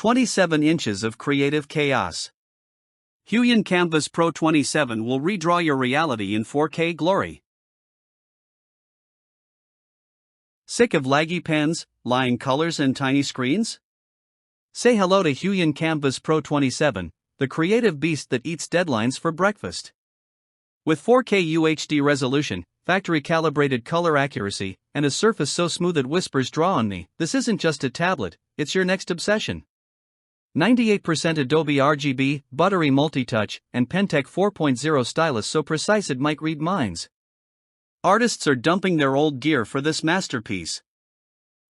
27 inches of creative chaos. HUION Kamvas Pro 27 will redraw your reality in 4K glory. Sick of laggy pens, lying colors and tiny screens? Say hello to HUION Kamvas Pro 27, the creative beast that eats deadlines for breakfast. With 4K UHD resolution, factory-calibrated color accuracy, and a surface so smooth it whispers "draw on me," this isn't just a tablet, it's your next obsession. 98% Adobe RGB, buttery multi-touch, and PenTech 4.0 Stylus so precise it might read minds. Artists are dumping their old gear for this masterpiece.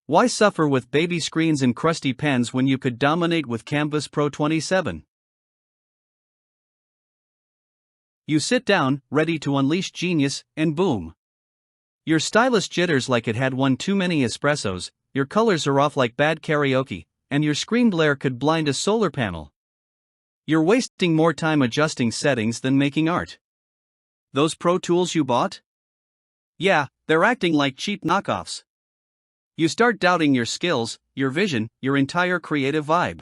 Why suffer with baby screens and crusty pens when you could dominate with Kamvas Pro 27? You sit down, ready to unleash genius, and boom. Your stylus jitters like it had one too many espressos, your colors are off like bad karaoke, and your screen glare could blind a solar panel. You're wasting more time adjusting settings than making art. Those pro tools you bought? Yeah, they're acting like cheap knockoffs. You start doubting your skills, your vision, your entire creative vibe.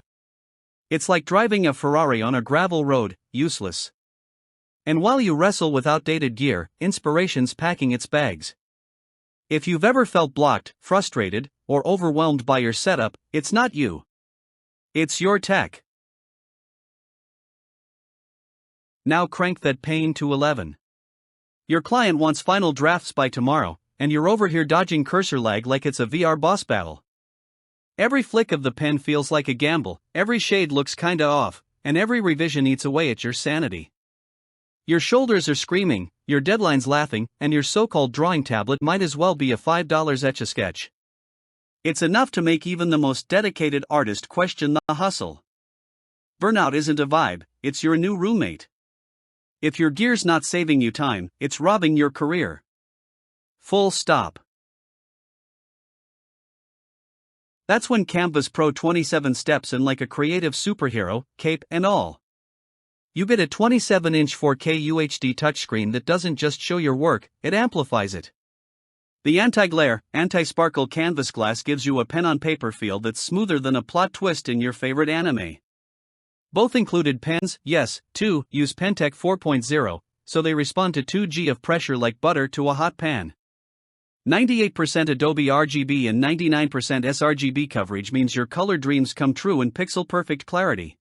It's like driving a Ferrari on a gravel road, useless. And while you wrestle with outdated gear, inspiration's packing its bags. If you've ever felt blocked, frustrated, or overwhelmed by your setup, it's not you. It's your tech. Now crank that pain to 11. Your client wants final drafts by tomorrow, and you're over here dodging cursor lag like it's a VR boss battle. Every flick of the pen feels like a gamble, every shade looks kinda off, and every revision eats away at your sanity. Your shoulders are screaming, your deadline's laughing, and your so-called drawing tablet might as well be a $5 Etch-a-Sketch. It's enough to make even the most dedicated artist question the hustle. Burnout isn't a vibe, it's your new roommate. If your gear's not saving you time, it's robbing your career. Full stop. That's when Kamvas Pro 27 steps in like a creative superhero, cape and all. You get a 27-inch 4K UHD touchscreen that doesn't just show your work, it amplifies it. The anti-glare, anti-sparkle canvas glass gives you a pen-on-paper feel that's smoother than a plot twist in your favorite anime. Both included pens, yes, too, use PenTech 4.0, so they respond to 2G of pressure like butter to a hot pan. 98% Adobe RGB and 99% sRGB coverage means your color dreams come true in pixel-perfect clarity.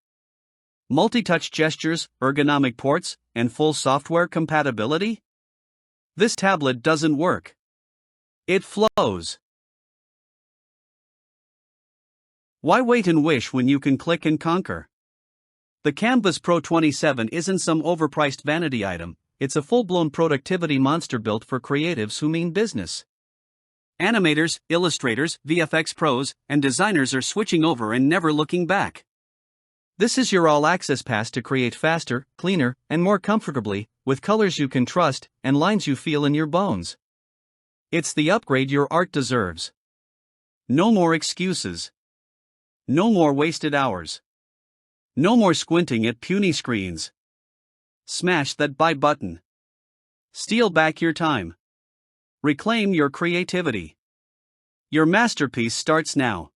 Multi-touch gestures, ergonomic ports, and full software compatibility? This tablet doesn't work. It flows. Why wait and wish when you can click and conquer? The Kamvas Pro 27 isn't some overpriced vanity item, it's a full-blown productivity monster built for creatives who mean business. Animators, illustrators, VFX pros, and designers are switching over and never looking back. This is your all-access pass to create faster, cleaner, and more comfortably, with colors you can trust and lines you feel in your bones. It's the upgrade your art deserves. No more excuses. No more wasted hours. No more squinting at puny screens. Smash that buy button. Steal back your time. Reclaim your creativity. Your masterpiece starts now.